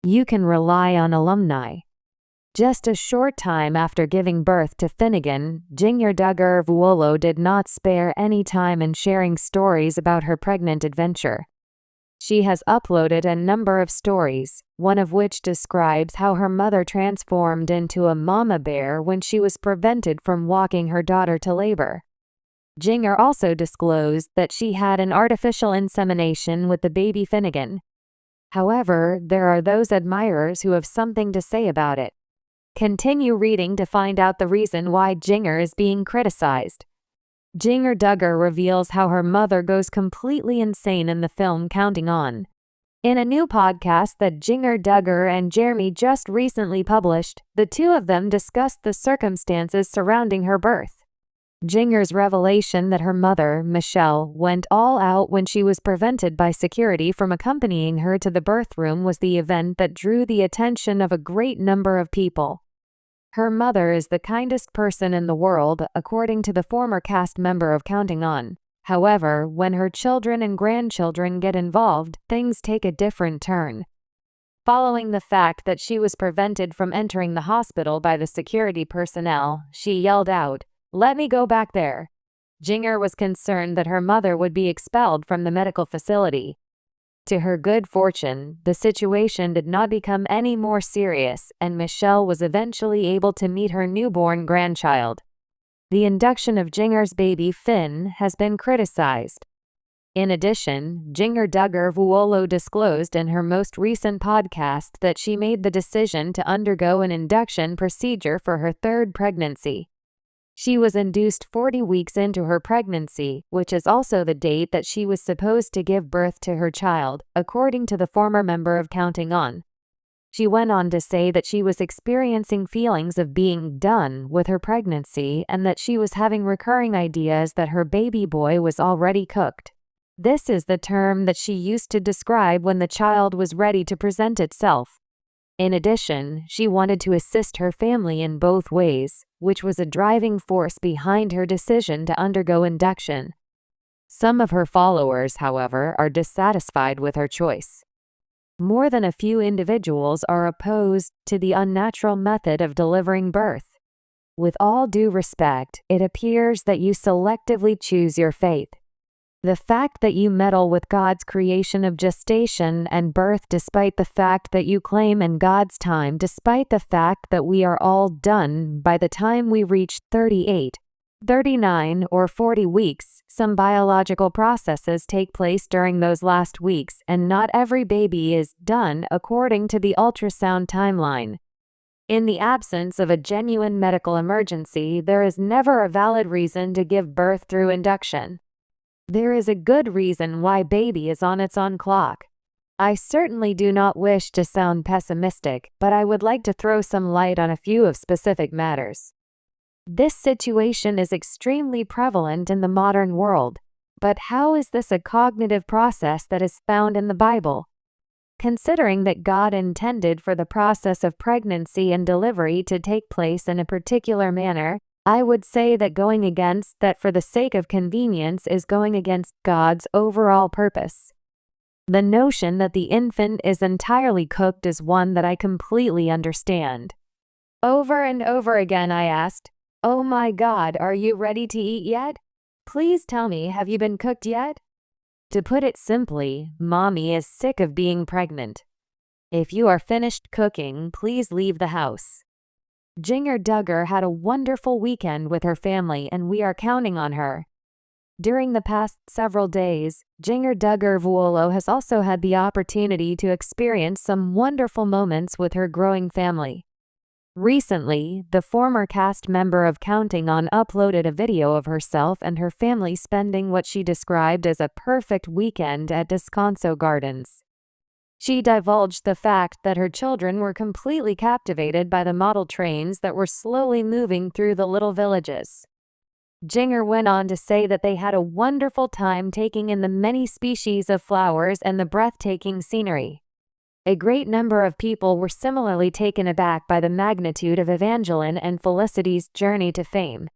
You can rely on alumni. Just a short time after giving birth to Finnegan, Jinger Duggar did not spare any time in sharing stories about her pregnant adventure. She has uploaded a number of stories, one of which describes how her mother transformed into a mama bear when she was prevented from walking her daughter to labor. Jinger also disclosed that she had an artificial insemination with the baby Finnegan. However, there are those admirers who have something to say about it. Continue reading to find out the reason why Jinger is being criticized. Jinger Duggar reveals how her mother goes completely insane in the film Counting On. In a new podcast that Jinger Duggar and Jeremy just recently published, the two of them discussed the circumstances surrounding her birth. Jinger's revelation that her mother, Michelle, went all out when she was prevented by security from accompanying her to the birth room was the event that drew the attention of a great number of people. Her mother is the kindest person in the world, according to the former cast member of Counting On. However, when her children and grandchildren get involved, things take a different turn. Following the fact that she was prevented from entering the hospital by the security personnel, she yelled out, "Let me go back there." Jinger was concerned that her mother would be expelled from the medical facility. To her good fortune, the situation did not become any more serious, and Michelle was eventually able to meet her newborn grandchild. The induction of Jinger's baby Finn has been criticized. In addition, Jinger Duggar disclosed in her most recent podcast that she made the decision to undergo an induction procedure for her third pregnancy. She was induced 40 weeks into her pregnancy, which is also the date that she was supposed to give birth to her child, according to the former member of Counting On. She went on to say that she was experiencing feelings of being done with her pregnancy and that she was having recurring ideas that her baby boy was already cooked. This is the term that she used to describe when the child was ready to present itself. In addition, she wanted to assist her family in both ways, which was a driving force behind her decision to undergo induction. Some of her followers, however, are dissatisfied with her choice. More than a few individuals are opposed to the unnatural method of delivering birth. With all due respect, it appears that you selectively choose your fate. The fact that you meddle with God's creation of gestation and birth despite the fact that you claim in God's time, despite the fact that we are all done by the time we reach 38, 39, or 40 weeks, some biological processes take place during those last weeks, and not every baby is done according to the ultrasound timeline. In the absence of a genuine medical emergency, there is never a valid reason to give birth through induction. There is a good reason why baby is on its own clock. I certainly do not wish to sound pessimistic, but I would like to throw some light on a few of specific matters. This situation is extremely prevalent in the modern world, but how is this a cognitive process that is found in the Bible? Considering that God intended for the process of pregnancy and delivery to take place in a particular manner, I would say that going against that for the sake of convenience is going against God's overall purpose. The notion that the infant is entirely cooked is one that I completely understand. Over and over again I asked, "Oh my God, are you ready to eat yet? Please tell me, have you been cooked yet?" To put it simply, Mommy is sick of being pregnant. If you are finished cooking, please leave the house. Jinger Duggar had a wonderful weekend with her family and we are counting on her. During the past several days, Jinger Duggar has also had the opportunity to experience some wonderful moments with her growing family. Recently, the former cast member of Counting On uploaded a video of herself and her family spending what she described as a perfect weekend at Descanso Gardens. She divulged the fact that her children were completely captivated by the model trains that were slowly moving through the little villages. Jinger went on to say that they had a wonderful time taking in the many species of flowers and the breathtaking scenery. A great number of people were similarly taken aback by the magnitude of Evangeline and Felicity's journey to fame.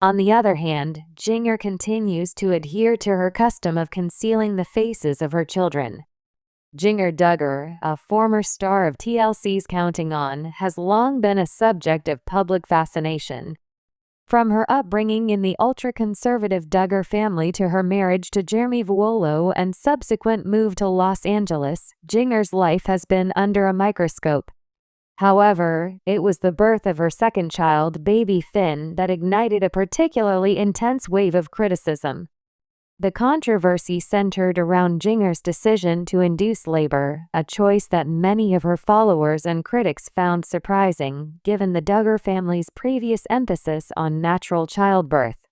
On the other hand, Jinger continues to adhere to her custom of concealing the faces of her children. Jinger Duggar, a former star of TLC's Counting On, has long been a subject of public fascination. From her upbringing in the ultra-conservative Duggar family to her marriage to Jeremy Vuolo and subsequent move to Los Angeles, Jinger's life has been under a microscope. However, it was the birth of her second child, baby Finn, that ignited a particularly intense wave of criticism. The controversy centered around Jinger's decision to induce labor, a choice that many of her followers and critics found surprising, given the Duggar family's previous emphasis on natural childbirth.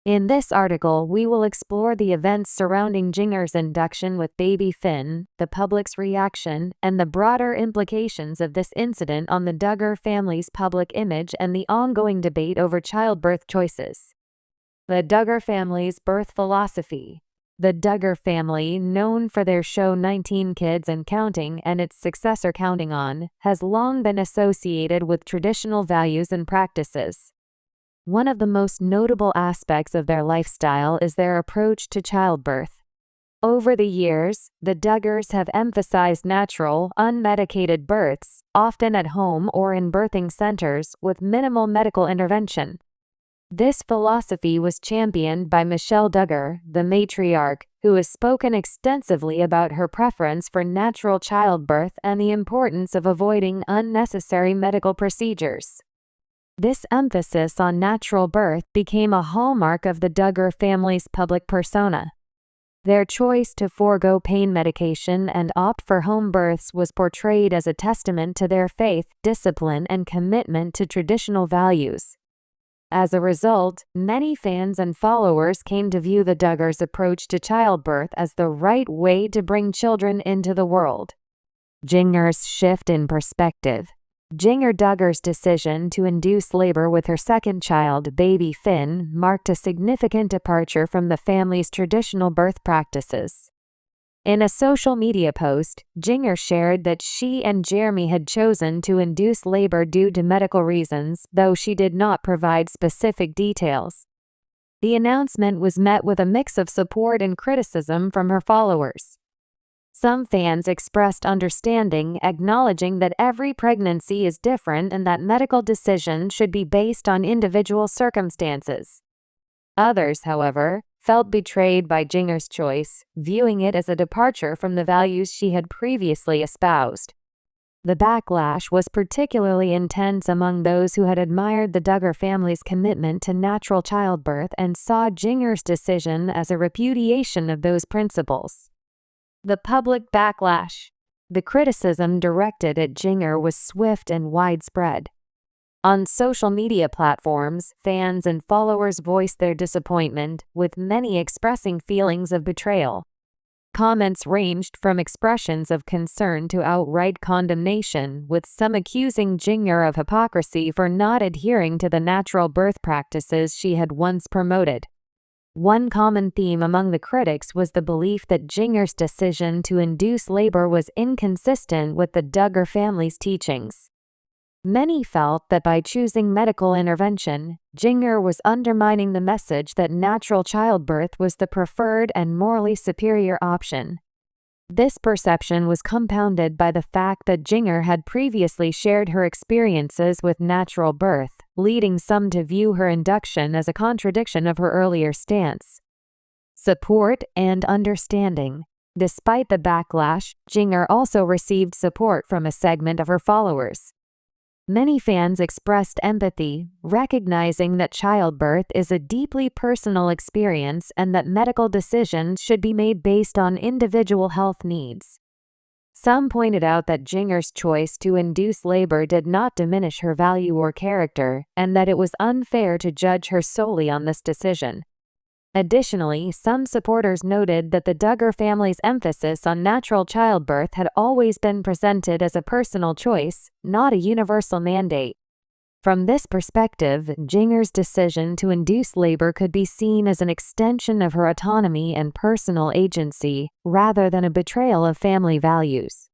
In this article, we will explore the events surrounding Jinger's induction with baby Finn, the public's reaction, and the broader implications of this incident on the Duggar family's public image and the ongoing debate over childbirth choices. The Duggar family's birth philosophy. The Duggar family, known for their show 19 Kids and Counting and its successor Counting On, has long been associated with traditional values and practices. One of the most notable aspects of their lifestyle is their approach to childbirth. Over the years, the Duggars have emphasized natural, unmedicated births, often at home or in birthing centers, with minimal medical intervention. This philosophy was championed by Michelle Duggar, the matriarch, who has spoken extensively about her preference for natural childbirth and the importance of avoiding unnecessary medical procedures. This emphasis on natural birth became a hallmark of the Duggar family's public persona. Their choice to forego pain medication and opt for home births was portrayed as a testament to their faith, discipline, and commitment to traditional values. As a result, many fans and followers came to view the Duggars' approach to childbirth as the right way to bring children into the world. Jinger's shift in perspective. Jinger Duggar's decision to induce labor with her second child, baby Finn, marked a significant departure from the family's traditional birth practices. In a social media post, Jinger shared that she and Jeremy had chosen to induce labor due to medical reasons, though she did not provide specific details. The announcement was met with a mix of support and criticism from her followers. Some fans expressed understanding, acknowledging that every pregnancy is different and that medical decisions should be based on individual circumstances. Others, however, felt betrayed by Jinger's choice, viewing it as a departure from the values she had previously espoused. The backlash was particularly intense among those who had admired the Duggar family's commitment to natural childbirth and saw Jinger's decision as a repudiation of those principles. The public backlash. The criticism directed at Jinger was swift and widespread. On social media platforms, fans and followers voiced their disappointment, with many expressing feelings of betrayal. Comments ranged from expressions of concern to outright condemnation, with some accusing Jinger of hypocrisy for not adhering to the natural birth practices she had once promoted. One common theme among the critics was the belief that Jinger's decision to induce labor was inconsistent with the Duggar family's teachings. Many felt that by choosing medical intervention, Jinger was undermining the message that natural childbirth was the preferred and morally superior option. This perception was compounded by the fact that Jinger had previously shared her experiences with natural birth, leading some to view her induction as a contradiction of her earlier stance. Support and understanding. Despite the backlash, Jinger also received support from a segment of her followers. Many fans expressed empathy, recognizing that childbirth is a deeply personal experience and that medical decisions should be made based on individual health needs. Some pointed out that Jinger's choice to induce labor did not diminish her value or character, and that it was unfair to judge her solely on this decision. Additionally, some supporters noted that the Duggar family's emphasis on natural childbirth had always been presented as a personal choice, not a universal mandate. From this perspective, Jinger's decision to induce labor could be seen as an extension of her autonomy and personal agency, rather than a betrayal of family values.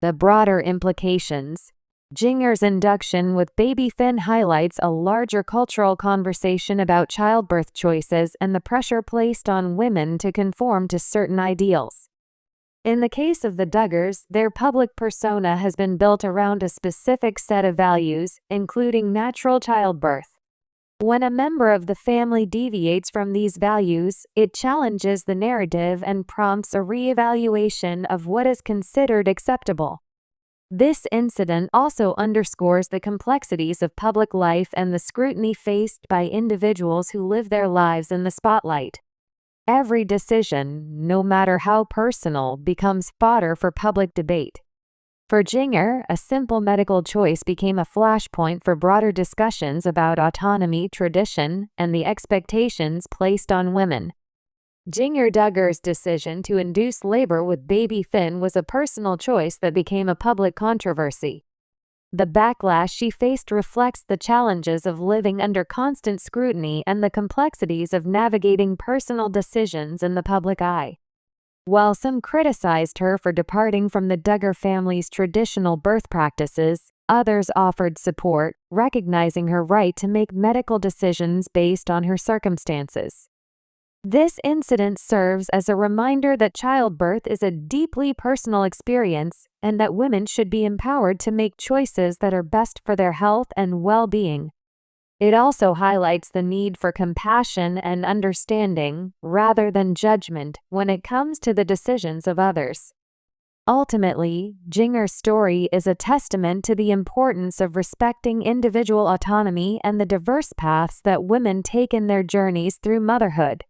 The broader implications. Jinger's induction with baby Finn highlights a larger cultural conversation about childbirth choices and the pressure placed on women to conform to certain ideals. In the case of the Duggars, their public persona has been built around a specific set of values, including natural childbirth. When a member of the family deviates from these values, it challenges the narrative and prompts a re-evaluation of what is considered acceptable. This incident also underscores the complexities of public life and the scrutiny faced by individuals who live their lives in the spotlight. Every decision, no matter how personal, becomes fodder for public debate. For Jinger, a simple medical choice became a flashpoint for broader discussions about autonomy, tradition, and the expectations placed on women. Jinger Duggar's decision to induce labor with baby Finn was a personal choice that became a public controversy. The backlash she faced reflects the challenges of living under constant scrutiny and the complexities of navigating personal decisions in the public eye. While some criticized her for departing from the Duggar family's traditional birth practices, others offered support, recognizing her right to make medical decisions based on her circumstances. This incident serves as a reminder that childbirth is a deeply personal experience and that women should be empowered to make choices that are best for their health and well-being. It also highlights the need for compassion and understanding, rather than judgment, when it comes to the decisions of others. Ultimately, Jinger's story is a testament to the importance of respecting individual autonomy and the diverse paths that women take in their journeys through motherhood.